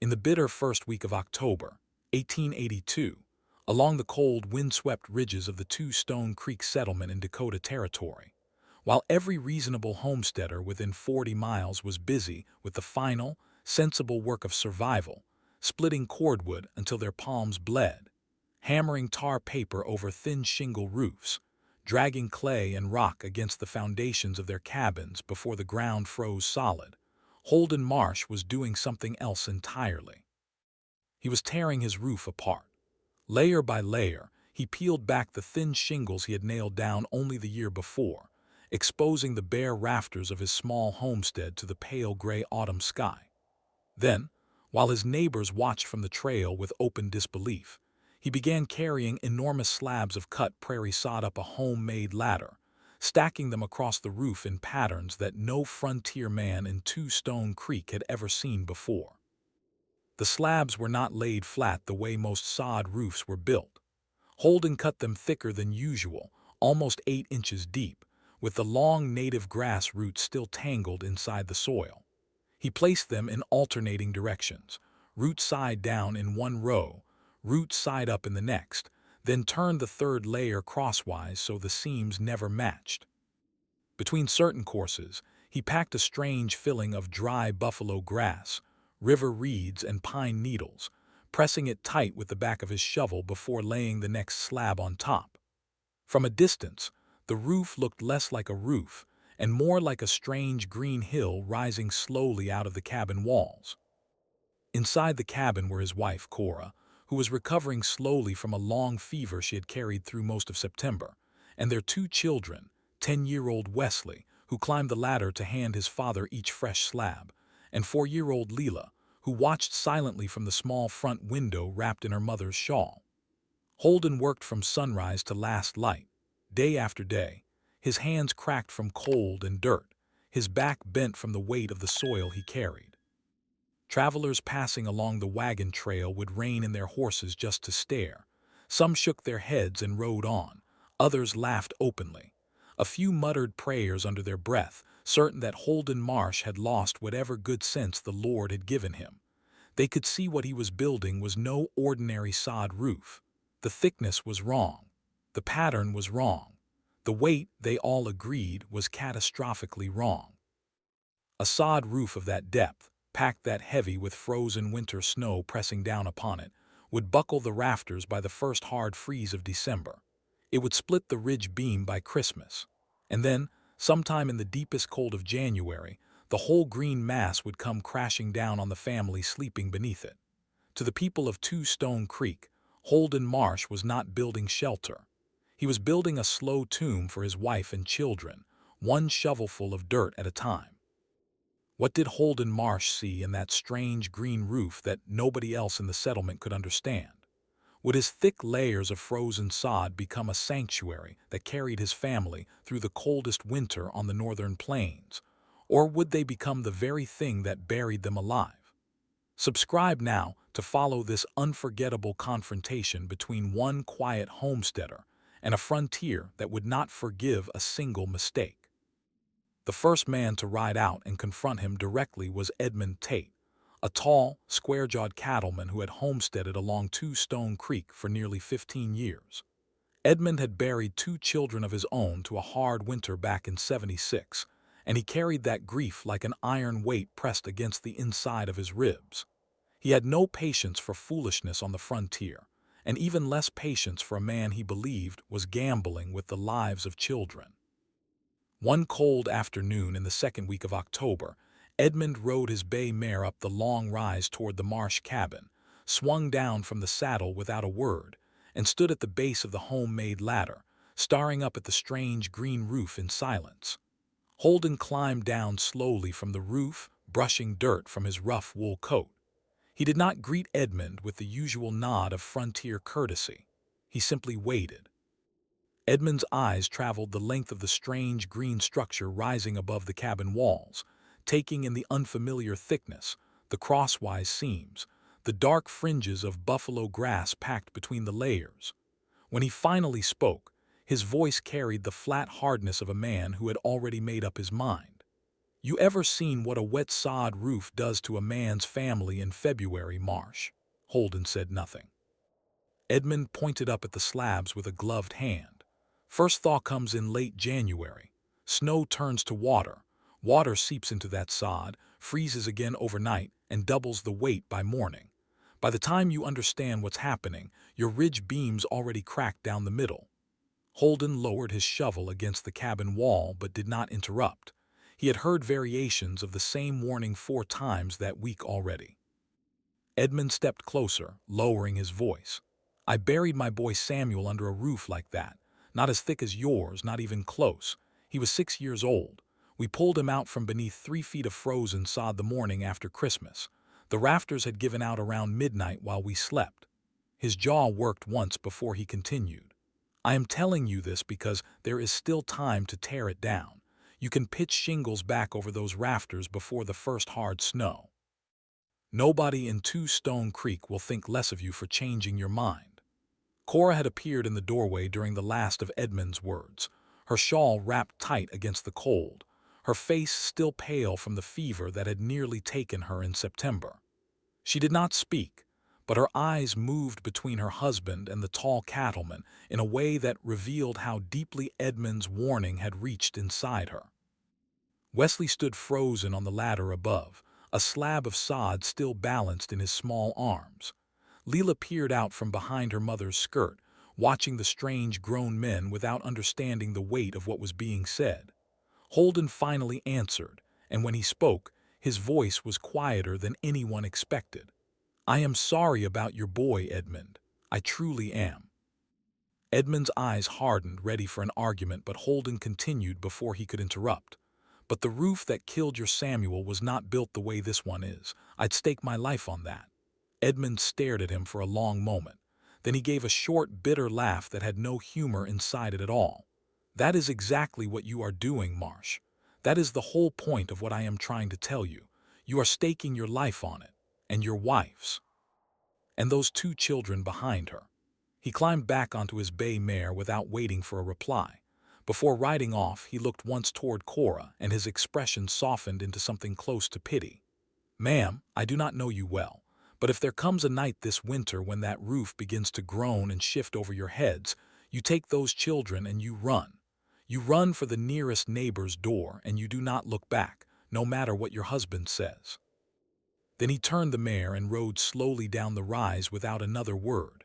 In the bitter first week of October, 1882, along the cold, windswept ridges of the Two Stone Creek settlement in Dakota Territory, while every reasonable homesteader within 40 miles was busy with the final, sensible work of survival, splitting cordwood until their palms bled, hammering tar paper over thin shingle roofs, dragging clay and rock against the foundations of their cabins before the ground froze solid, Holden Marsh was doing something else entirely. He was tearing his roof apart. Layer by layer, he peeled back the thin shingles he had nailed down only the year before, exposing the bare rafters of his small homestead to the pale gray autumn sky. Then, while his neighbors watched from the trail with open disbelief, he began carrying enormous slabs of cut prairie sod up a homemade ladder, stacking them across the roof in patterns that no frontier man in Two Stone Creek had ever seen before. The slabs were not laid flat the way most sod roofs were built. Holden cut them thicker than usual, almost 8 inches deep, with the long native grass roots still tangled inside the soil. He placed them in alternating directions, root side down in one row, root side up in the next, then turned the third layer crosswise so the seams never matched. Between certain courses, he packed a strange filling of dry buffalo grass, river reeds, and pine needles, pressing it tight with the back of his shovel before laying the next slab on top. From a distance, the roof looked less like a roof and more like a strange green hill rising slowly out of the cabin walls. Inside the cabin were his wife, Cora, who was recovering slowly from a long fever she had carried through most of September, and their 2 children, 10-year-old Wesley, who climbed the ladder to hand his father each fresh slab, and 4-year-old Leela, who watched silently from the small front window wrapped in her mother's shawl. Holden worked from sunrise to last light, day after day, his hands cracked from cold and dirt, his back bent from the weight of the soil he carried. Travelers passing along the wagon trail would rein in their horses just to stare. Some shook their heads and rode on, others laughed openly. A few muttered prayers under their breath, certain that Holden Marsh had lost whatever good sense the Lord had given him. They could see what he was building was no ordinary sod roof. The thickness was wrong. The pattern was wrong. The weight, they all agreed, was catastrophically wrong. A sod roof of that depth, packed that heavy with frozen winter snow pressing down upon it, would buckle the rafters by the first hard freeze of December. It would split the ridge beam by Christmas. And then, sometime in the deepest cold of January, the whole green mass would come crashing down on the family sleeping beneath it. To the people of Two Stone Creek, Holden Marsh was not building shelter. He was building a slow tomb for his wife and children, one shovelful of dirt at a time. What did Holden Marsh see in that strange green roof that nobody else in the settlement could understand? Would his thick layers of frozen sod become a sanctuary that carried his family through the coldest winter on the northern plains, or would they become the very thing that buried them alive? Subscribe now to follow this unforgettable confrontation between one quiet homesteader and a frontier that would not forgive a single mistake. The first man to ride out and confront him directly was Edmund Tate, a tall, square-jawed cattleman who had homesteaded along Two Stone Creek for nearly 15 years. Edmund had buried 2 children of his own to a hard winter back in '76, and he carried that grief like an iron weight pressed against the inside of his ribs. He had no patience for foolishness on the frontier, and even less patience for a man he believed was gambling with the lives of children. One cold afternoon in the second week of October, Edmund rode his bay mare up the long rise toward the Marsh cabin, swung down from the saddle without a word, and stood at the base of the homemade ladder, staring up at the strange green roof in silence. Holden climbed down slowly from the roof, brushing dirt from his rough wool coat. He did not greet Edmund with the usual nod of frontier courtesy. He simply waited. Edmund's eyes traveled the length of the strange green structure rising above the cabin walls, taking in the unfamiliar thickness, the crosswise seams, the dark fringes of buffalo grass packed between the layers. When he finally spoke, his voice carried the flat hardness of a man who had already made up his mind. You ever seen what a wet sod roof does to a man's family in February, Marsh? Holden said nothing. Edmund pointed up at the slabs with a gloved hand. First thaw comes in late January. Snow turns to water. Water seeps into that sod, freezes again overnight, and doubles the weight by morning. By the time you understand what's happening, your ridge beam's already cracked down the middle. Holden lowered his shovel against the cabin wall but did not interrupt. He had heard variations of the same warning 4 times that week already. Edmund stepped closer, lowering his voice. I buried my boy Samuel under a roof like that. Not as thick as yours, not even close. He was 6 years old. We pulled him out from beneath 3 feet of frozen sod the morning after Christmas. The rafters had given out around midnight while we slept. His jaw worked once before he continued. I am telling you this because there is still time to tear it down. You can pitch shingles back over those rafters before the first hard snow. Nobody in Two Stone Creek will think less of you for changing your mind. Cora had appeared in the doorway during the last of Edmund's words, her shawl wrapped tight against the cold, her face still pale from the fever that had nearly taken her in September. She did not speak, but her eyes moved between her husband and the tall cattleman in a way that revealed how deeply Edmund's warning had reached inside her. Wesley stood frozen on the ladder above, a slab of sod still balanced in his small arms. Leela peered out from behind her mother's skirt, watching the strange grown men without understanding the weight of what was being said. Holden finally answered, and when he spoke, his voice was quieter than anyone expected. I am sorry about your boy, Edmund. I truly am. Edmund's eyes hardened, ready for an argument, but Holden continued before he could interrupt. But the roof that killed your Samuel was not built the way this one is. I'd stake my life on that. Edmund stared at him for a long moment. Then he gave a short, bitter laugh that had no humor inside it at all. That is exactly what you are doing, Marsh. That is the whole point of what I am trying to tell you. You are staking your life on it, and your wife's. And those 2 children behind her. He climbed back onto his bay mare without waiting for a reply. Before riding off, he looked once toward Cora, and his expression softened into something close to pity. Ma'am, I do not know you well, but if there comes a night this winter when that roof begins to groan and shift over your heads, you take those children and you run. You run for the nearest neighbor's door, and you do not look back, no matter what your husband says. Then he turned the mare and rode slowly down the rise without another word.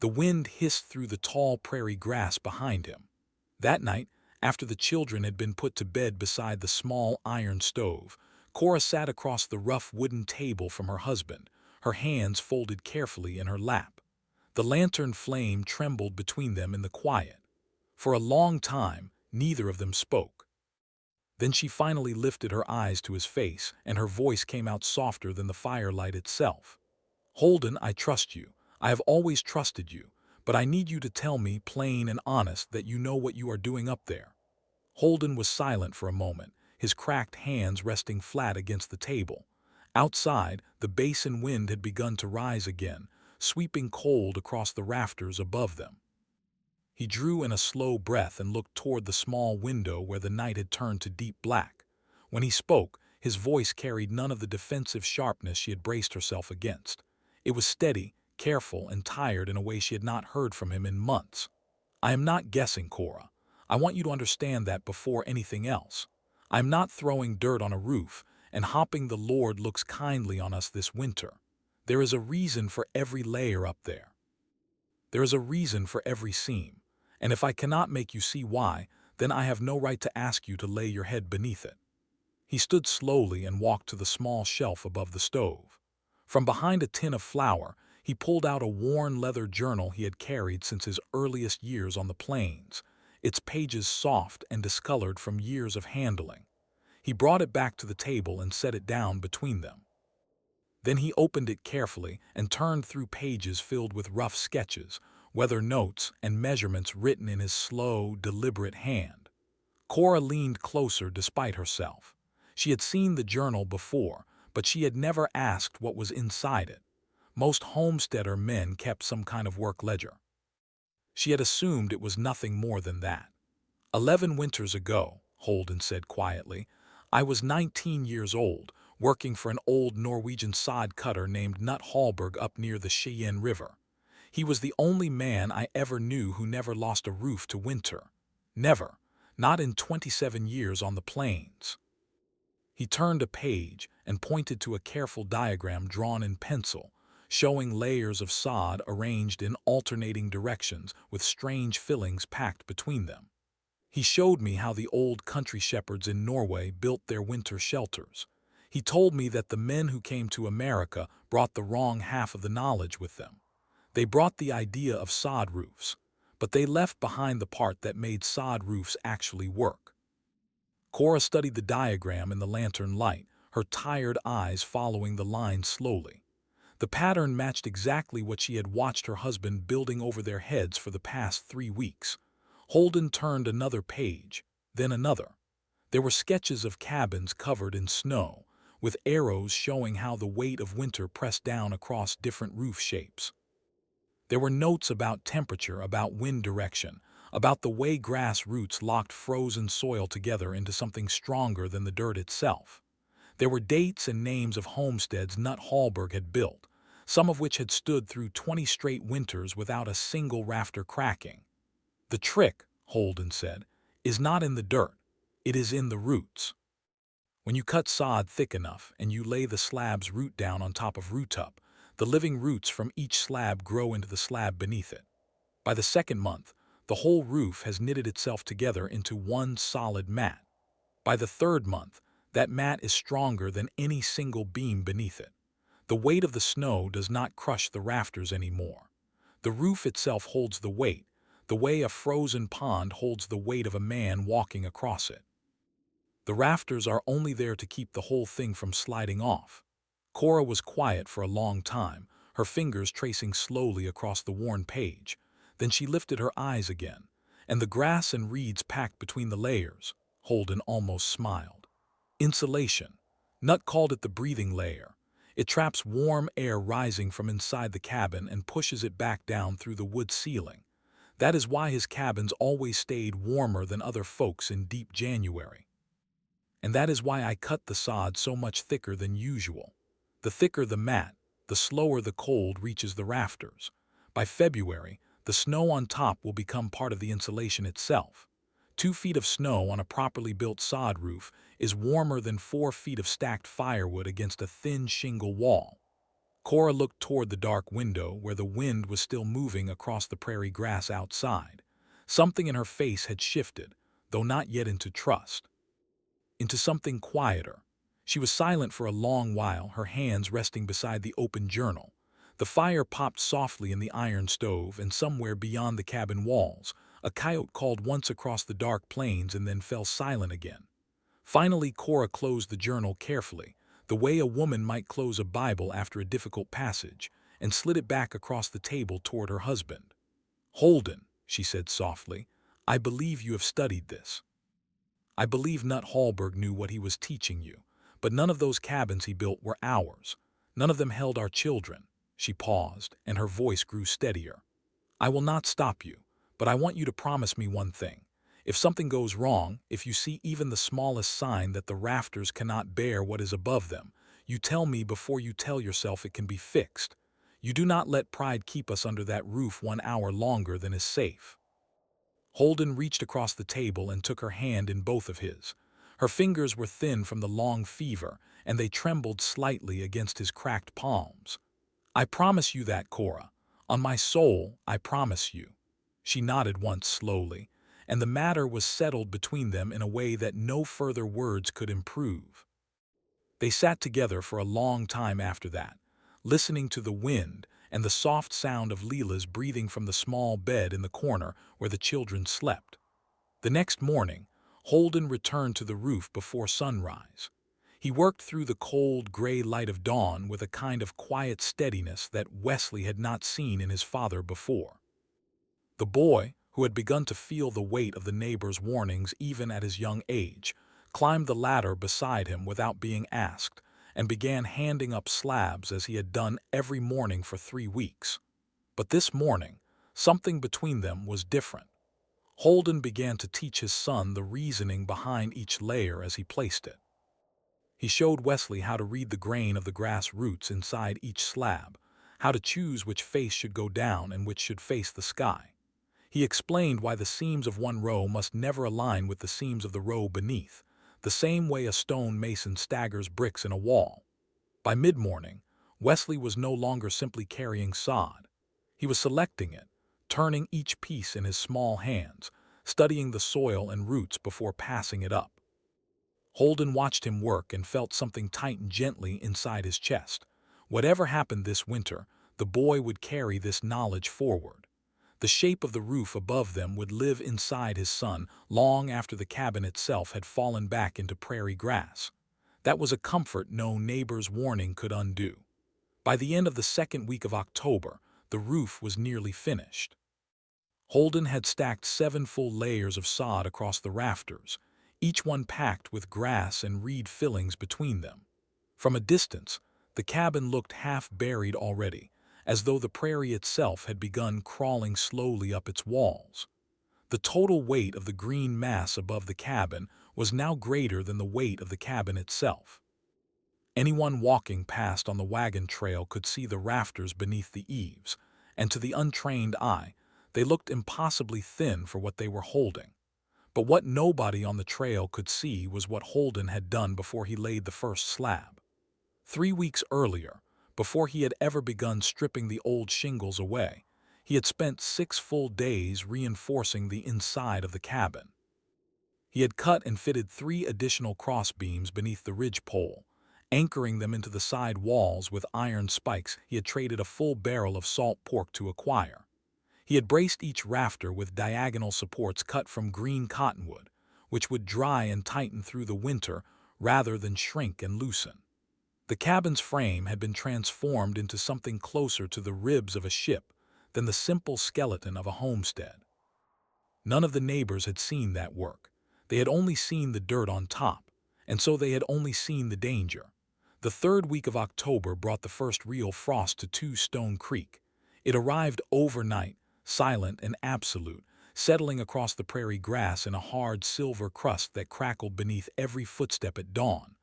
The wind hissed through the tall prairie grass behind him. That night, after the children had been put to bed beside the small iron stove, Cora sat across the rough wooden table from her husband, her hands folded carefully in her lap. The lantern flame trembled between them in the quiet. For a long time, neither of them spoke. Then she finally lifted her eyes to his face, and her voice came out softer than the firelight itself. Holden, I trust you. I have always trusted you, but I need you to tell me, plain and honest, that you know what you are doing up there. Holden was silent for a moment, his cracked hands resting flat against the table. Outside, the basin wind had begun to rise again, sweeping cold across the rafters above them. He drew in a slow breath and looked toward the small window where the night had turned to deep black. When he spoke, his voice carried none of the defensive sharpness she had braced herself against. It was steady, careful, and tired in a way she had not heard from him in months. I am not guessing, Cora. I want you to understand that before anything else. I am not throwing dirt on a roof and hoping the Lord looks kindly on us this winter. There is a reason for every layer up there. There is a reason for every seam. And if I cannot make you see why, then I have no right to ask you to lay your head beneath it. He stood slowly and walked to the small shelf above the stove. From behind a tin of flour, he pulled out a worn leather journal he had carried since his earliest years on the plains, its pages soft and discolored from years of handling. He brought it back to the table and set it down between them. Then he opened it carefully and turned through pages filled with rough sketches, weather notes, and measurements written in his slow, deliberate hand. Cora leaned closer despite herself. She had seen the journal before, but she had never asked what was inside it. Most homesteader men kept some kind of work ledger. She had assumed it was nothing more than that. 11 winters ago, Holden said quietly, I was 19 years old, working for an old Norwegian sod cutter named Nut Hallberg up near the Cheyenne River. He was the only man I ever knew who never lost a roof to winter. Never. Not in 27 years on the plains. He turned a page and pointed to a careful diagram drawn in pencil, showing layers of sod arranged in alternating directions with strange fillings packed between them. He showed me how the old country shepherds in Norway built their winter shelters. He told me that the men who came to America brought the wrong half of the knowledge with them. They brought the idea of sod roofs, but they left behind the part that made sod roofs actually work. Cora studied the diagram in the lantern light, her tired eyes following the lines slowly. The pattern matched exactly what she had watched her husband building over their heads for the past 3 weeks. Holden turned another page, then another. There were sketches of cabins covered in snow, with arrows showing how the weight of winter pressed down across different roof shapes. There were notes about temperature, about wind direction, about the way grass roots locked frozen soil together into something stronger than the dirt itself. There were dates and names of homesteads Nut Hallberg had built, some of which had stood through 20 straight winters without a single rafter cracking. The trick, Holden said, is not in the dirt, it is in the roots. When you cut sod thick enough and you lay the slab's root down on top of root up, the living roots from each slab grow into the slab beneath it. By the second month, the whole roof has knitted itself together into one solid mat. By the third month, that mat is stronger than any single beam beneath it. The weight of the snow does not crush the rafters anymore. The roof itself holds the weight, the way a frozen pond holds the weight of a man walking across it. The rafters are only there to keep the whole thing from sliding off. Cora was quiet for a long time, her fingers tracing slowly across the worn page. Then she lifted her eyes again, and the grass and reeds packed between the layers. Holden almost smiled. Insulation. Nut called it the breathing layer. It traps warm air rising from inside the cabin and pushes it back down through the wood ceiling. That is why his cabins always stayed warmer than other folks in deep January. And that is why I cut the sod so much thicker than usual. The thicker the mat, the slower the cold reaches the rafters. By February, the snow on top will become part of the insulation itself. 2 feet of snow on a properly built sod roof is warmer than 4 feet of stacked firewood against a thin shingle wall. Cora looked toward the dark window where the wind was still moving across the prairie grass outside. Something in her face had shifted, though not yet into trust. Into something quieter. She was silent for a long while, her hands resting beside the open journal. The fire popped softly in the iron stove, and somewhere beyond the cabin walls, a coyote called once across the dark plains and then fell silent again. Finally, Cora closed the journal carefully, the way a woman might close a Bible after a difficult passage, and slid it back across the table toward her husband. "Holden," she said softly, "I believe you have studied this. I believe Nut Hallberg knew what he was teaching you, but none of those cabins he built were ours. None of them held our children." She paused, and her voice grew steadier. "I will not stop you, but I want you to promise me one thing. If something goes wrong, if you see even the smallest sign that the rafters cannot bear what is above them, you tell me before you tell yourself it can be fixed. You do not let pride keep us under that roof 1 hour longer than is safe." Holden reached across the table and took her hand in both of his. Her fingers were thin from the long fever, and they trembled slightly against his cracked palms. "I promise you that, Cora. On my soul, I promise you." She nodded once slowly, and the matter was settled between them in a way that no further words could improve. They sat together for a long time after that, listening to the wind and the soft sound of Leela's breathing from the small bed in the corner where the children slept. The next morning, Holden returned to the roof before sunrise. He worked through the cold, gray light of dawn with a kind of quiet steadiness that Wesley had not seen in his father before. The boy, who had begun to feel the weight of the neighbor's warnings even at his young age, climbed the ladder beside him without being asked, and began handing up slabs as he had done every morning for 3 weeks. But this morning, something between them was different. Holden began to teach his son the reasoning behind each layer as he placed it. He showed Wesley how to read the grain of the grass roots inside each slab, how to choose which face should go down and which should face the sky. He explained why the seams of one row must never align with the seams of the row beneath, the same way a stone mason staggers bricks in a wall. By mid-morning, Wesley was no longer simply carrying sod. He was selecting it, turning each piece in his small hands, studying the soil and roots before passing it up. Holden watched him work and felt something tighten gently inside his chest. Whatever happened this winter, the boy would carry this knowledge forward. The shape of the roof above them would live inside his son long after the cabin itself had fallen back into prairie grass. That was a comfort no neighbor's warning could undo. By the end of the second week of October, the roof was nearly finished. Holden had stacked 7 full layers of sod across the rafters, each one packed with grass and reed fillings between them. From a distance, the cabin looked half buried already, as though the prairie itself had begun crawling slowly up its walls. The total weight of the green mass above the cabin was now greater than the weight of the cabin itself. Anyone walking past on the wagon trail could see the rafters beneath the eaves, and to the untrained eye, they looked impossibly thin for what they were holding. But what nobody on the trail could see was what Holden had done before he laid the first slab. 3 weeks earlier, before he had ever begun stripping the old shingles away, he had spent 6 full days reinforcing the inside of the cabin. He had cut and fitted 3 additional crossbeams beneath the ridgepole, anchoring them into the side walls with iron spikes he had traded a full barrel of salt pork to acquire. He had braced each rafter with diagonal supports cut from green cottonwood, which would dry and tighten through the winter rather than shrink and loosen. The cabin's frame had been transformed into something closer to the ribs of a ship than the simple skeleton of a homestead. None of the neighbors had seen that work. They had only seen the dirt on top, and so they had only seen the danger. The third week of October brought the first real frost to Two Stone Creek. It arrived overnight, silent and absolute, settling across the prairie grass in a hard silver crust that crackled beneath every footstep at dawn.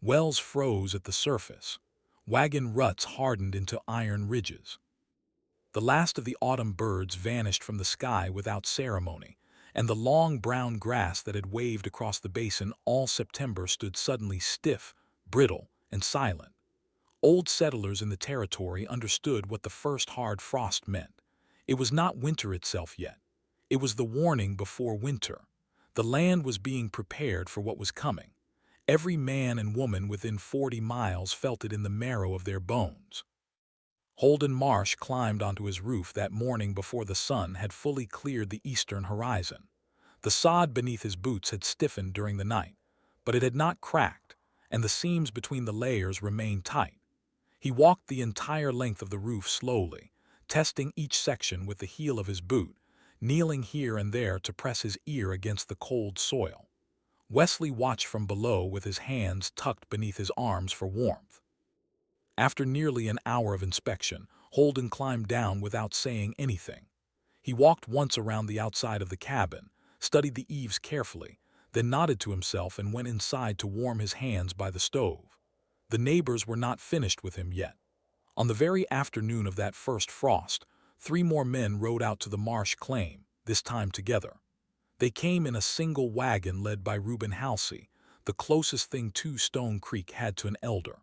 Wells froze at the surface. Wagon ruts hardened into iron ridges. The last of the autumn birds vanished from the sky without ceremony, and the long brown grass that had waved across the basin all September stood suddenly stiff, brittle, and silent. Old settlers in the territory understood what the first hard frost meant. It was not winter itself yet. It was the warning before winter. The land was being prepared for what was coming. Every man and woman within 40 miles felt it in the marrow of their bones. Holden Marsh climbed onto his roof that morning before the sun had fully cleared the eastern horizon. The sod beneath his boots had stiffened during the night, but it had not cracked, and the seams between the layers remained tight. He walked the entire length of the roof slowly, testing each section with the heel of his boot, kneeling here and there to press his ear against the cold soil. Wesley watched from below with his hands tucked beneath his arms for warmth. After nearly an hour of inspection, Holden climbed down without saying anything. He walked once around the outside of the cabin, studied the eaves carefully, then nodded to himself and went inside to warm his hands by the stove. The neighbors were not finished with him yet. On the very afternoon of that first frost, 3 more men rode out to the Marsh claim, this time together. They came in a single wagon led by Reuben Halsey, the closest thing Two Stone Creek had to an elder.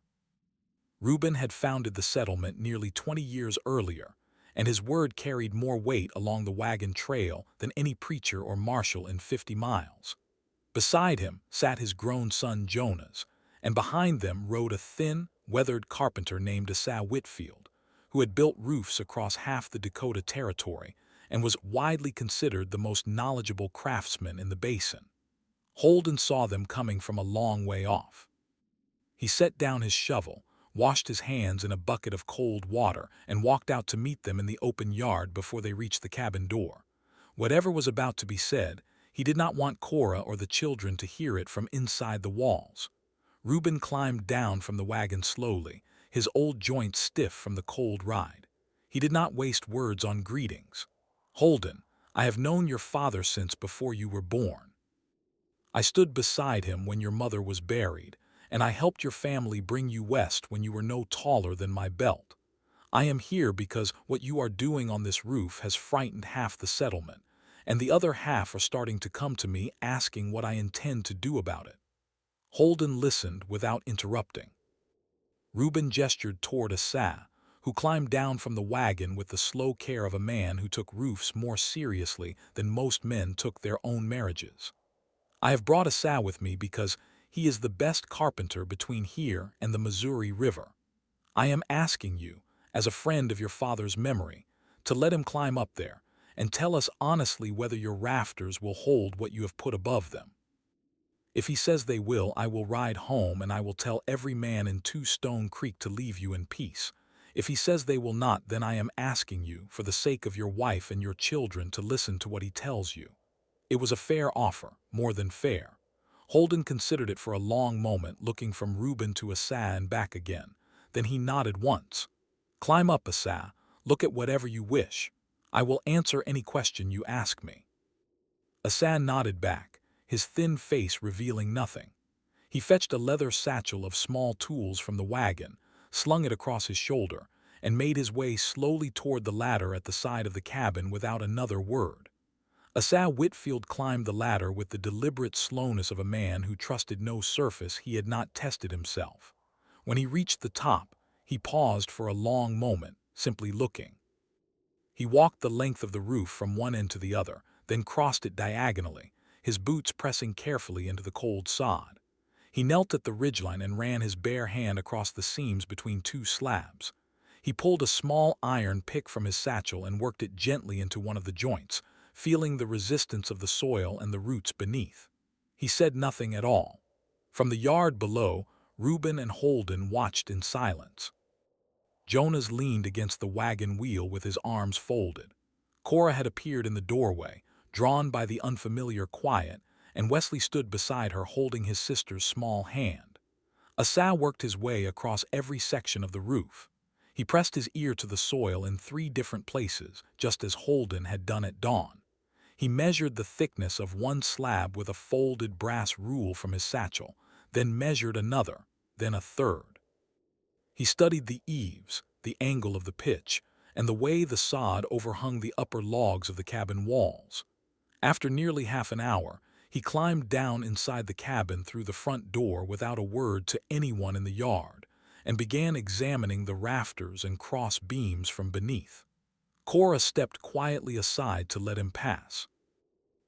Reuben had founded the settlement nearly 20 years earlier, and his word carried more weight along the wagon trail than any preacher or marshal in 50 miles. Beside him sat his grown son Jonas, and behind them rode a thin, weathered carpenter named Asa Whitfield, who had built roofs across half the Dakota Territory and was widely considered the most knowledgeable craftsman in the basin. Holden saw them coming from a long way off. He set down his shovel, washed his hands in a bucket of cold water, and walked out to meet them in the open yard before they reached the cabin door. Whatever was about to be said, he did not want Cora or the children to hear it from inside the walls. Reuben climbed down from the wagon slowly, his old joints stiff from the cold ride. He did not waste words on greetings. "Holden, I have known your father since before you were born. I stood beside him when your mother was buried, and I helped your family bring you west when you were no taller than my belt. I am here because what you are doing on this roof has frightened half the settlement, and the other half are starting to come to me asking what I intend to do about it." Holden listened without interrupting. Reuben gestured toward Asa, who climbed down from the wagon with the slow care of a man who took roofs more seriously than most men took their own marriages. "I have brought Asa with me because he is the best carpenter between here and the Missouri River. I am asking you, as a friend of your father's memory, to let him climb up there and tell us honestly whether your rafters will hold what you have put above them. If he says they will, I will ride home and I will tell every man in Two Stone Creek to leave you in peace. If he says they will not, then I am asking you, for the sake of your wife and your children, to listen to what he tells you." It was a fair offer, more than fair. Holden considered it for a long moment, looking from Reuben to Asa and back again. Then he nodded once. "Climb up, Asa. Look at whatever you wish. I will answer any question you ask me." Asa nodded back, his thin face revealing nothing. He fetched a leather satchel of small tools from the wagon, slung it across his shoulder, and made his way slowly toward the ladder at the side of the cabin without another word. Asa Whitfield climbed the ladder with the deliberate slowness of a man who trusted no surface he had not tested himself. When he reached the top, he paused for a long moment, simply looking. He walked the length of the roof from one end to the other, then crossed it diagonally, his boots pressing carefully into the cold sod. He knelt at the ridgeline and ran his bare hand across the seams between two slabs. He pulled a small iron pick from his satchel and worked it gently into one of the joints, feeling the resistance of the soil and the roots beneath. He said nothing at all. From the yard below, Reuben and Holden watched in silence. Jonas leaned against the wagon wheel with his arms folded. Cora had appeared in the doorway, drawn by the unfamiliar quiet, and Wesley stood beside her holding his sister's small hand. Asa worked his way across every section of the roof. He pressed his ear to the soil in 3 different places, just as Holden had done at dawn. He measured the thickness of one slab with a folded brass rule from his satchel, then measured another, then a third. He studied the eaves, the angle of the pitch, and the way the sod overhung the upper logs of the cabin walls. After nearly half an hour, he climbed down inside the cabin through the front door without a word to anyone in the yard, and began examining the rafters and cross beams from beneath. Cora stepped quietly aside to let him pass.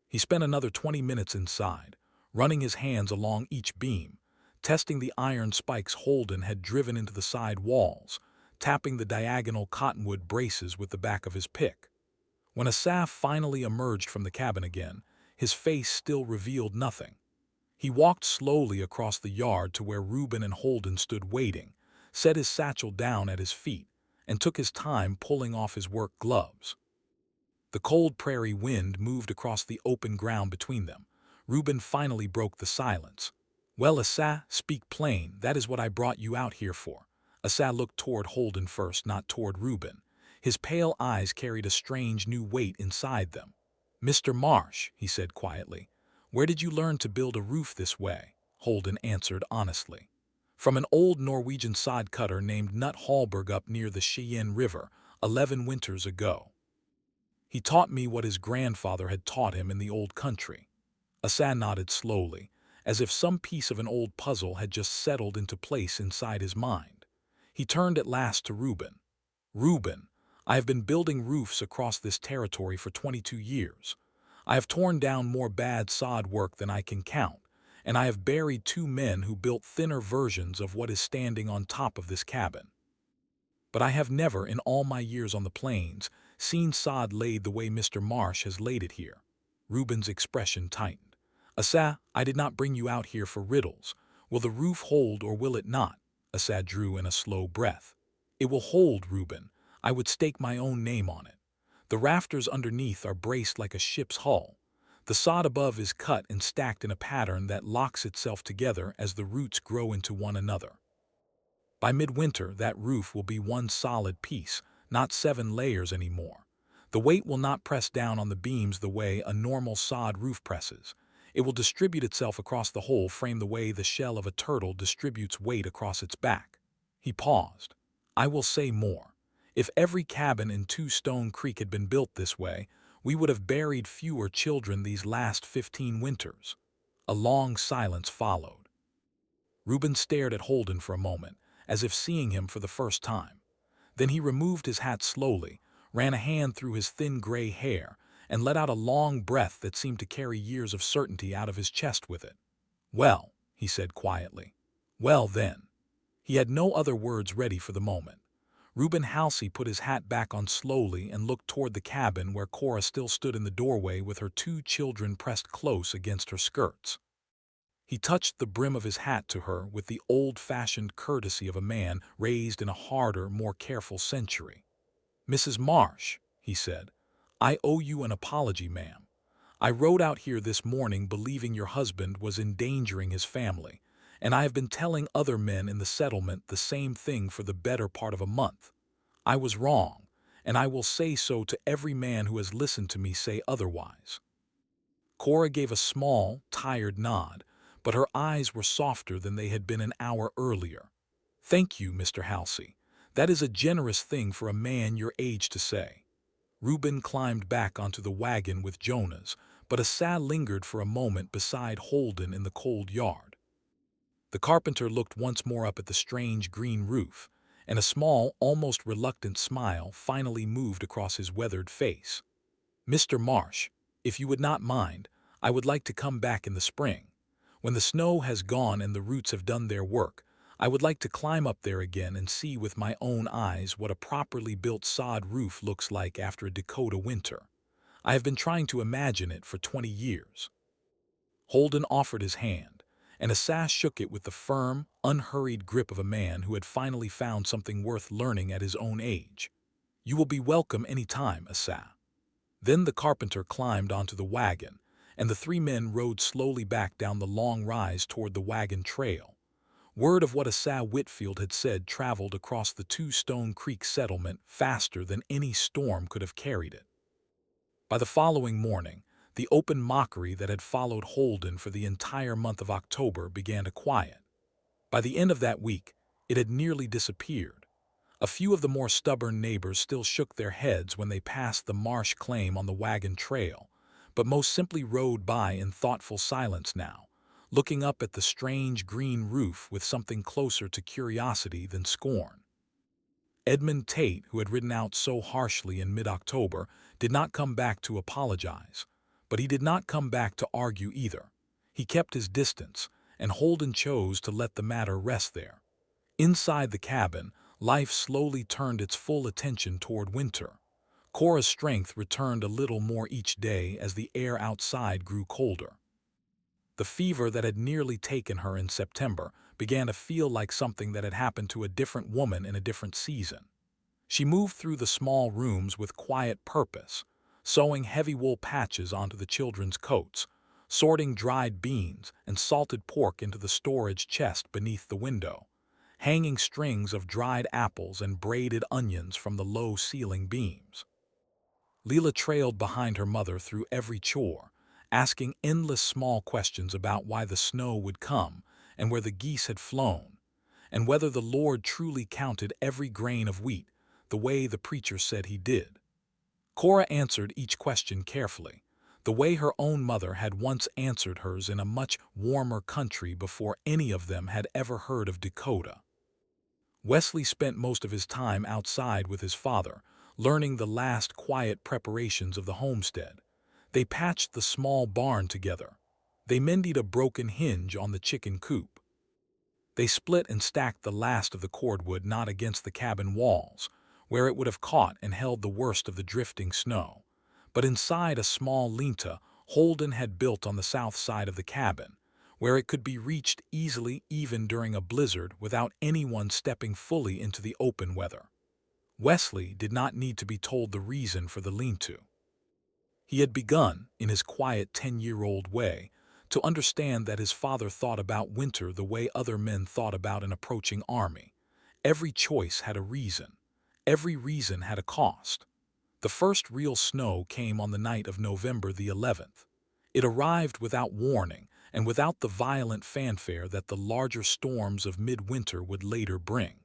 He spent another 20 minutes inside, running his hands along each beam, testing the iron spikes Holden had driven into the side walls, tapping the diagonal cottonwood braces with the back of his pick. When Asa finally emerged from the cabin again, his face still revealed nothing. He walked slowly across the yard to where Reuben and Holden stood waiting, set his satchel down at his feet, and took his time pulling off his work gloves. The cold prairie wind moved across the open ground between them. Reuben finally broke the silence. "Well, Asa, speak plain. That is what I brought you out here for." Asa looked toward Holden first, not toward Reuben. His pale eyes carried a strange new weight inside them. "Mr. Marsh," he said quietly, "where did you learn to build a roof this way?" Holden answered honestly. "From an old Norwegian sod cutter named Nut Hallberg up near the Cheyenne River, 11 winters ago. He taught me what his grandfather had taught him in the old country." Asa nodded slowly, as if some piece of an old puzzle had just settled into place inside his mind. He turned at last to Reuben. "Reuben, I have been building roofs across this territory for 22 years. I have torn down more bad sod work than I can count, and I have buried 2 men who built thinner versions of what is standing on top of this cabin. But I have never, in all my years on the plains, seen sod laid the way Mr. Marsh has laid it here." Reuben's expression tightened. "Asa, I did not bring you out here for riddles. Will the roof hold or will it not?" Asa drew in a slow breath. "It will hold, Reuben. I would stake my own name on it. The rafters underneath are braced like a ship's hull. The sod above is cut and stacked in a pattern that locks itself together as the roots grow into one another. By midwinter, that roof will be one solid piece, not 7 layers anymore. The weight will not press down on the beams the way a normal sod roof presses. It will distribute itself across the whole frame the way the shell of a turtle distributes weight across its back. He paused. I will say more. If every cabin in Two Stone Creek had been built this way, we would have buried fewer children these last 15 winters. A long silence followed. Reuben stared at Holden for a moment, as if seeing him for the first time. Then he removed his hat slowly, ran a hand through his thin gray hair, and let out a long breath that seemed to carry years of certainty out of his chest with it. Well, he said quietly. Well then. He had no other words ready for the moment. Reuben Halsey put his hat back on slowly and looked toward the cabin where Cora still stood in the doorway with her 2 children pressed close against her skirts. He touched the brim of his hat to her with the old-fashioned courtesy of a man raised in a harder, more careful century. Mrs. Marsh, he said, I owe you an apology, ma'am. I rode out here this morning believing your husband was endangering his family, and I have been telling other men in the settlement the same thing for the better part of a month. I was wrong, and I will say so to every man who has listened to me say otherwise. Cora gave a small, tired nod, but her eyes were softer than they had been an hour earlier. Thank you, Mr. Halsey. That is a generous thing for a man your age to say. Reuben climbed back onto the wagon with Jonas, but Asa lingered for a moment beside Holden in the cold yard. The carpenter looked once more up at the strange green roof, and a small, almost reluctant smile finally moved across his weathered face. Mr. Marsh, if you would not mind, I would like to come back in the spring. When the snow has gone and the roots have done their work, I would like to climb up there again and see with my own eyes what a properly built sod roof looks like after a Dakota winter. I have been trying to imagine it for 20 years. Holden offered his hand, and Asa shook it with the firm, unhurried grip of a man who had finally found something worth learning at his own age. You will be welcome any time, Asa. Then the carpenter climbed onto the wagon, and the 3 men rode slowly back down the long rise toward the wagon trail. Word of what Asa Whitfield had said traveled across the Two Stone Creek settlement faster than any storm could have carried it. By the following morning, the open mockery that had followed Holden for the entire month of October began to quiet. By the end of that week, it had nearly disappeared. A few of the more stubborn neighbors still shook their heads when they passed the Marsh claim on the wagon trail, but most simply rode by in thoughtful silence now, looking up at the strange green roof with something closer to curiosity than scorn. Edmund Tate, who had ridden out so harshly in mid-October, did not come back to apologize, but he did not come back to argue either. He kept his distance, and Holden chose to let the matter rest there. Inside the cabin, life slowly turned its full attention toward winter. Cora's strength returned a little more each day as the air outside grew colder. The fever that had nearly taken her in September began to feel like something that had happened to a different woman in a different season. She moved through the small rooms with quiet purpose, sewing heavy wool patches onto the children's coats, sorting dried beans and salted pork into the storage chest beneath the window, hanging strings of dried apples and braided onions from the low ceiling beams. Leela trailed behind her mother through every chore, asking endless small questions about why the snow would come and where the geese had flown, and whether the Lord truly counted every grain of wheat the way the preacher said he did. Cora answered each question carefully, the way her own mother had once answered hers in a much warmer country before any of them had ever heard of Dakota. Wesley spent most of his time outside with his father, learning the last quiet preparations of the homestead. They patched the small barn together. They mended a broken hinge on the chicken coop. They split and stacked the last of the cordwood knot against the cabin walls, where it would have caught and held the worst of the drifting snow. But inside a small linta Holden had built on the south side of the cabin, where it could be reached easily even during a blizzard without anyone stepping fully into the open weather. Wesley did not need to be told the reason for the lean-to. He had begun, in his quiet 10-year-old way, to understand that his father thought about winter the way other men thought about an approaching army. Every choice had a reason. Every reason had a cost. The first real snow came on the night of November the 11th. It arrived without warning and without the violent fanfare that the larger storms of midwinter would later bring.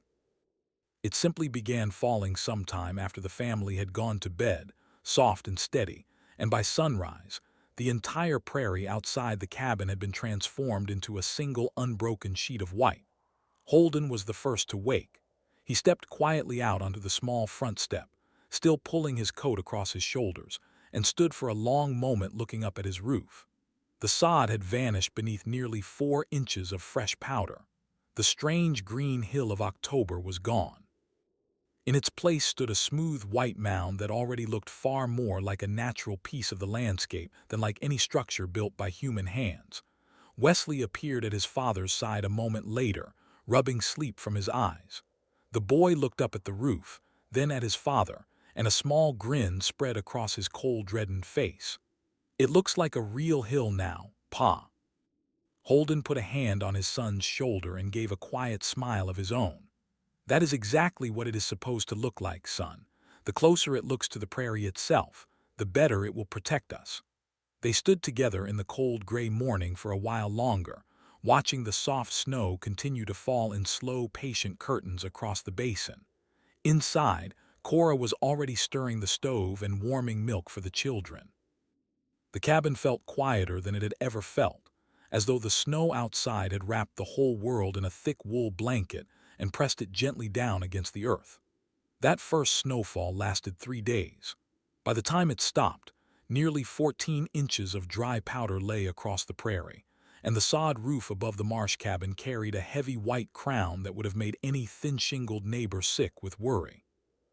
It simply began falling sometime after the family had gone to bed, soft and steady, and by sunrise, the entire prairie outside the cabin had been transformed into a single unbroken sheet of white. Holden was the first to wake. He stepped quietly out onto the small front step, still pulling his coat across his shoulders, and stood for a long moment looking up at his roof. The sod had vanished beneath nearly 4 inches of fresh powder. The strange green hill of October was gone. In its place stood a smooth white mound that already looked far more like a natural piece of the landscape than like any structure built by human hands. Wesley appeared at his father's side a moment later, rubbing sleep from his eyes. The boy looked up at the roof, then at his father, and a small grin spread across his cold-reddened face. "It looks like a real hill now, Pa." Holden put a hand on his son's shoulder and gave a quiet smile of his own. "That is exactly what it is supposed to look like, son. The closer it looks to the prairie itself, the better it will protect us." They stood together in the cold gray morning for a while longer, watching the soft snow continue to fall in slow, patient curtains across the basin. Inside, Cora was already stirring the stove and warming milk for the children. The cabin felt quieter than it had ever felt, as though the snow outside had wrapped the whole world in a thick wool blanket and pressed it gently down against the earth. That first snowfall lasted 3 days. By the time it stopped, nearly 14 inches of dry powder lay across the prairie, and the sod roof above the marsh cabin carried a heavy white crown that would have made any thin-shingled neighbor sick with worry.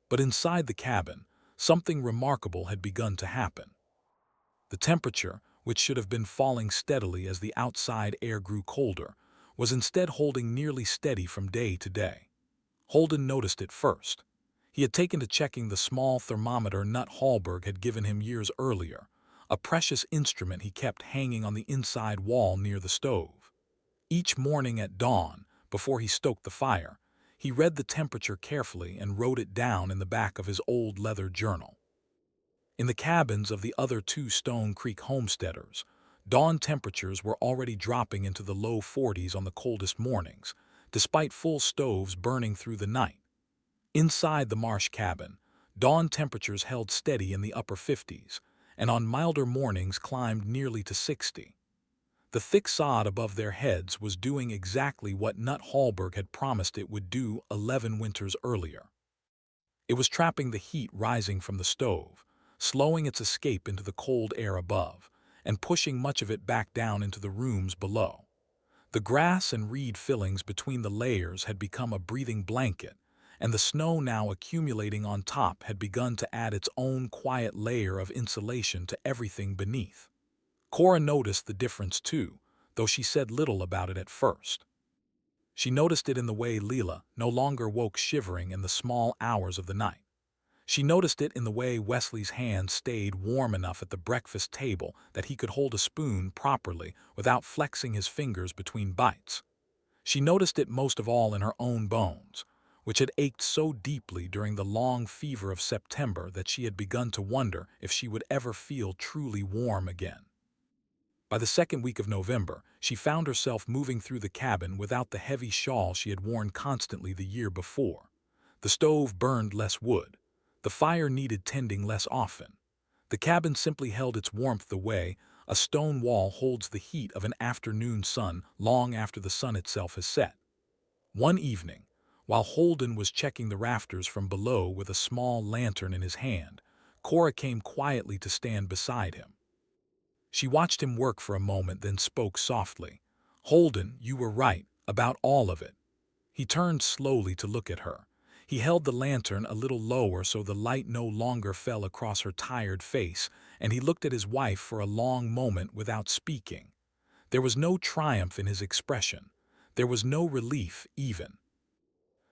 But inside the cabin, something remarkable had begun to happen. The temperature, which should have been falling steadily as the outside air grew colder, was instead holding nearly steady from day to day. Holden noticed it first. He had taken to checking the small thermometer Nut Hallberg had given him years earlier, a precious instrument he kept hanging on the inside wall near the stove. Each morning at dawn, before he stoked the fire, he read the temperature carefully and wrote it down in the back of his old leather journal. In the cabins of the other 2 Stone Creek homesteaders, dawn temperatures were already dropping into the low 40s on the coldest mornings, despite full stoves burning through the night. Inside the marsh cabin, dawn temperatures held steady in the upper 50s, and on milder mornings climbed nearly to 60. The thick sod above their heads was doing exactly what Nut Hallberg had promised it would do 11 winters earlier. It was trapping the heat rising from the stove, slowing its escape into the cold air above, and pushing much of it back down into the rooms below. The grass and reed fillings between the layers had become a breathing blanket, and the snow now accumulating on top had begun to add its own quiet layer of insulation to everything beneath. Cora noticed the difference too, though she said little about it at first. She noticed it in the way Leela no longer woke shivering in the small hours of the night. She noticed it in the way Wesley's hands stayed warm enough at the breakfast table that he could hold a spoon properly without flexing his fingers between bites. She noticed it most of all in her own bones, which had ached so deeply during the long fever of September that she had begun to wonder if she would ever feel truly warm again. By the second week of November, she found herself moving through the cabin without the heavy shawl she had worn constantly the year before. The stove burned less wood. The fire needed tending less often. The cabin simply held its warmth the way a stone wall holds the heat of an afternoon sun long after the sun itself has set. One evening, while Holden was checking the rafters from below with a small lantern in his hand, Cora came quietly to stand beside him. She watched him work for a moment, then spoke softly. "Holden, you were right, about all of it." He turned slowly to look at her. He held the lantern a little lower so the light no longer fell across her tired face, and he looked at his wife for a long moment without speaking. There was no triumph in his expression. There was no relief, even.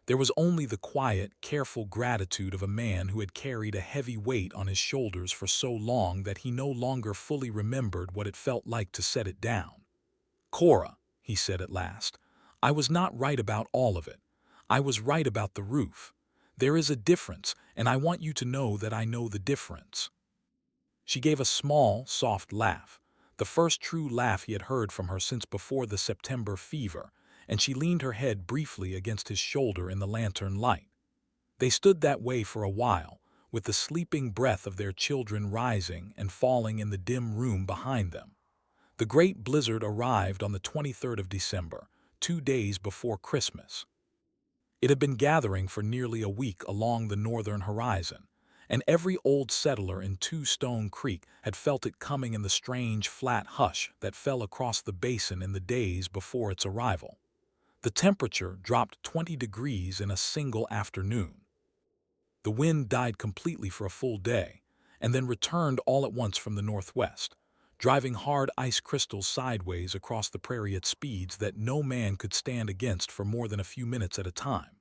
There was only the quiet, careful gratitude of a man who had carried a heavy weight on his shoulders for so long that he no longer fully remembered what it felt like to set it down. "Cora," he said at last, "I was not right about all of it. I was right about the roof. There is a difference, and I want you to know that I know the difference." She gave a small, soft laugh. the first true laugh he had heard from her since before the September fever, and she leaned her head briefly against his shoulder in the lantern light. They stood that way for a while, with the sleeping breath of their children rising and falling in the dim room behind them. The great blizzard arrived on the 23rd of December, 2 days before Christmas. It had been gathering for nearly a week along the northern horizon, and every old settler in Two Stone Creek had felt it coming in the strange flat hush that fell across the basin in the days before its arrival. The temperature dropped 20 degrees in a single afternoon. The wind died completely for a full day, and then returned all at once from the northwest, driving hard ice crystals sideways across the prairie at speeds that no man could stand against for more than a few minutes at a time.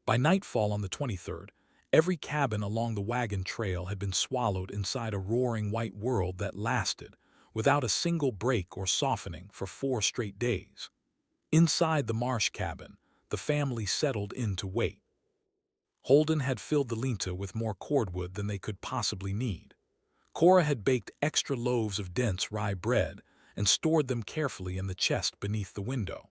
By nightfall on the 23rd, every cabin along the wagon trail had been swallowed inside a roaring white world that lasted, without a single break or softening, for 4 straight days. Inside the Marsh cabin, the family settled in to wait. Holden had filled the linta with more cordwood than they could possibly need. Cora had baked extra loaves of dense rye bread and stored them carefully in the chest beneath the window.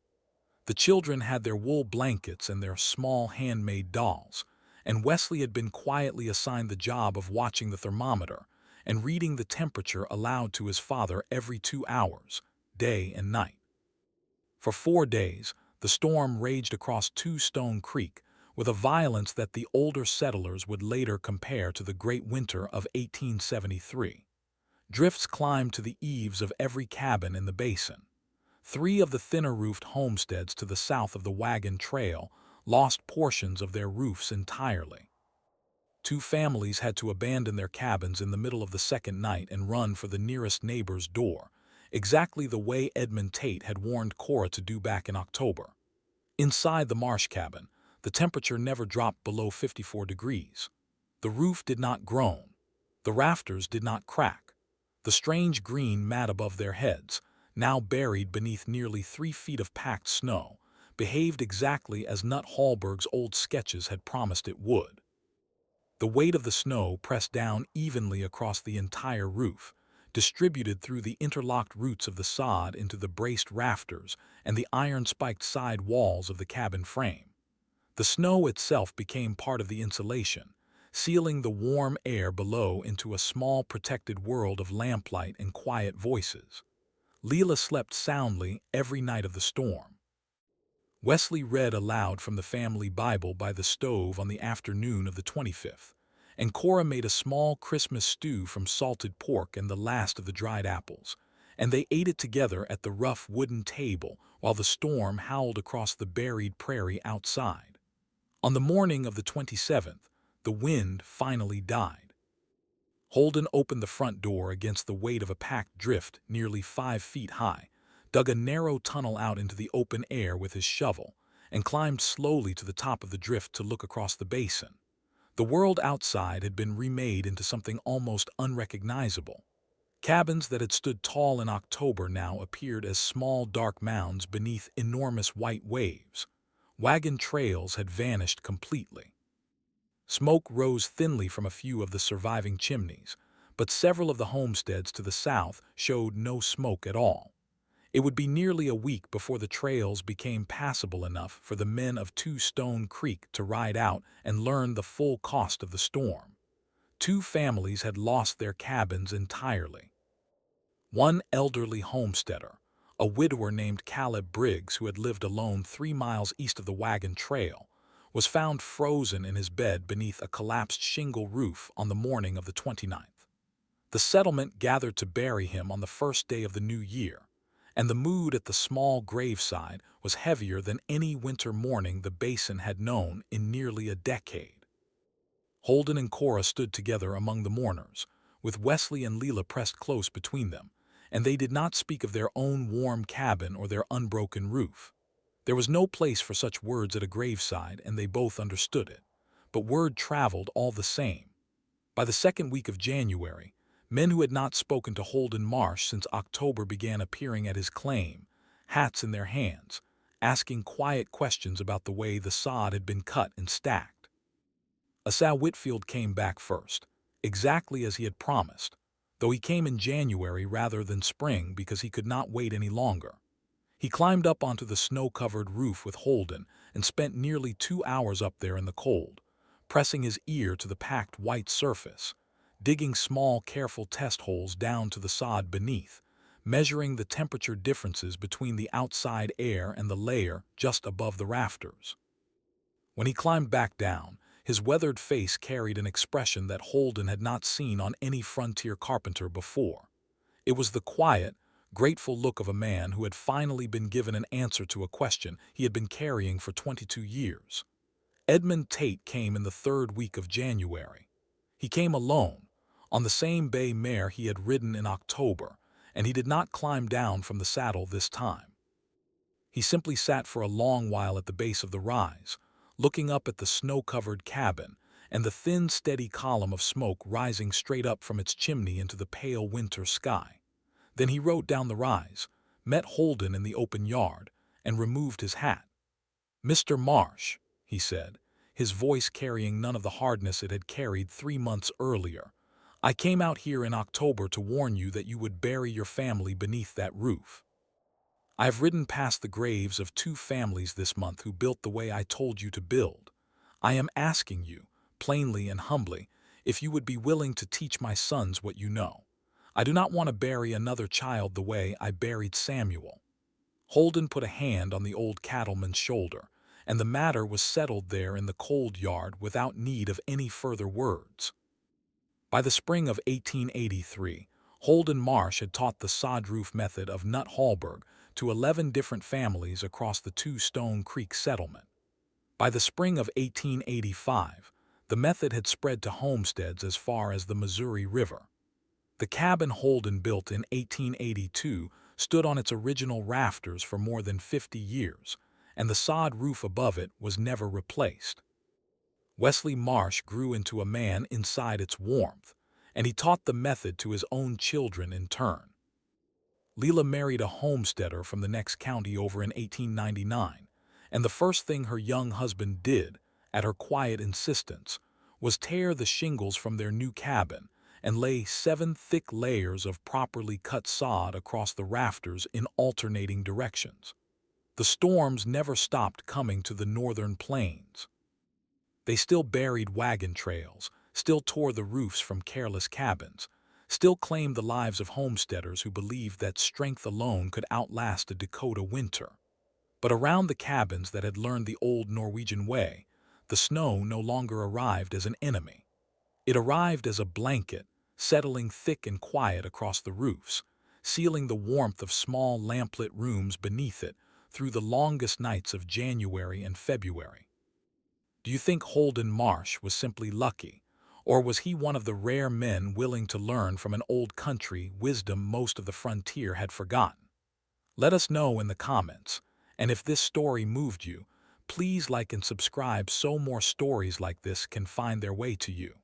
The children had their wool blankets and their small handmade dolls, and Wesley had been quietly assigned the job of watching the thermometer and reading the temperature aloud to his father every 2 hours, day and night. For 4 days, the storm raged across Two Stone Creek with a violence that the older settlers would later compare to the Great Winter of 1873. Drifts climbed to the eaves of every cabin in the basin. 3 of the thinner-roofed homesteads to the south of the wagon trail lost portions of their roofs entirely. 2 families had to abandon their cabins in the middle of the second night and run for the nearest neighbor's door, exactly the way Edmund Tate had warned Cora to do back in October. Inside the Marsh cabin, the temperature never dropped below 54 degrees. The roof did not groan. The rafters did not crack. The strange green mat above their heads, now buried beneath nearly 3 feet of packed snow, behaved exactly as Nut Hallberg's old sketches had promised it would. The weight of the snow pressed down evenly across the entire roof, distributed through the interlocked roots of the sod into the braced rafters and the iron-spiked side walls of the cabin frame. The snow itself became part of the insulation, sealing the warm air below into a small protected world of lamplight and quiet voices. Leela slept soundly every night of the storm. Wesley read aloud from the family Bible by the stove on the afternoon of the 25th, and Cora made a small Christmas stew from salted pork and the last of the dried apples, and they ate it together at the rough wooden table while the storm howled across the buried prairie outside. On the morning of the 27th, the wind finally died. Holden opened the front door against the weight of a packed drift nearly 5 feet high, dug a narrow tunnel out into the open air with his shovel, and climbed slowly to the top of the drift to look across the basin. The world outside had been remade into something almost unrecognizable. Cabins that had stood tall in October now appeared as small dark mounds beneath enormous white waves. Wagon trails had vanished completely. Smoke rose thinly from a few of the surviving chimneys, but several of the homesteads to the south showed no smoke at all. It would be nearly a week before the trails became passable enough for the men of Two Stone Creek to ride out and learn the full cost of the storm. 2 families had lost their cabins entirely. One elderly homesteader, a widower named Caleb Briggs who had lived alone 3 miles east of the wagon trail, was found frozen in his bed beneath a collapsed shingle roof on the morning of the 29th. The settlement gathered to bury him on the first day of the new year, and the mood at the small graveside was heavier than any winter morning the basin had known in nearly a decade. Holden and Cora stood together among the mourners, with Wesley and Leela pressed close between them, and they did not speak of their own warm cabin or their unbroken roof. There was no place for such words at a graveside, and they both understood it, but word traveled all the same. By the second week of January, men who had not spoken to Holden Marsh since October began appearing at his claim, hats in their hands, asking quiet questions about the way the sod had been cut and stacked. Asa Whitfield came back first, exactly as he had promised. though he came in January rather than spring because he could not wait any longer. He climbed up onto the snow-covered roof with Holden and spent nearly 2 hours up there in the cold, pressing his ear to the packed white surface, digging small, careful test holes down to the sod beneath, measuring the temperature differences between the outside air and the layer just above the rafters. When he climbed back down, his weathered face carried an expression that Holden had not seen on any frontier carpenter before. It was the quiet, grateful look of a man who had finally been given an answer to a question he had been carrying for 22 years. Edmund Tate came in the third week of January. He came alone, on the same bay mare he had ridden in October, and he did not climb down from the saddle this time. He simply sat for a long while at the base of the rise, looking up at the snow-covered cabin and the thin, steady column of smoke rising straight up from its chimney into the pale winter sky. Then he rode down the rise, met Holden in the open yard, and removed his hat. "Mr. Marsh," he said, his voice carrying none of the hardness it had carried 3 months earlier, "I came out here in October to warn you that you would bury your family beneath that roof. I have ridden past the graves of 2 families this month who built the way I told you to build. I am asking you, plainly and humbly, if you would be willing to teach my sons what you know. I do not want to bury another child the way I buried Samuel." Holden put a hand on the old cattleman's shoulder, and the matter was settled there in the cold yard without need of any further words. By the spring of 1883, Holden Marsh had taught the sod roof method of Nut Hallberg to 11 different families across the 2 Stone Creek settlement. By the spring of 1885, the method had spread to homesteads as far as the Missouri River. The cabin Holden built in 1882 stood on its original rafters for more than 50 years, and the sod roof above it was never replaced. Wesley Marsh grew into a man inside its warmth, and he taught the method to his own children in turn. Leela married a homesteader from the next county over in 1899, and the first thing her young husband did, at her quiet insistence, was tear the shingles from their new cabin and lay 7 thick layers of properly cut sod across the rafters in alternating directions. The storms never stopped coming to the northern plains. They still buried wagon trails, still tore the roofs from careless cabins, still claimed the lives of homesteaders who believed that strength alone could outlast a Dakota winter. But around the cabins that had learned the old Norwegian way, the snow no longer arrived as an enemy. It arrived as a blanket, settling thick and quiet across the roofs, sealing the warmth of small lamplit rooms beneath it through the longest nights of January and February. Do you think Holden Marsh was simply lucky, or was he one of the rare men willing to learn from an old country wisdom most of the frontier had forgotten? Let us know in the comments, and if this story moved you, please like and subscribe so more stories like this can find their way to you.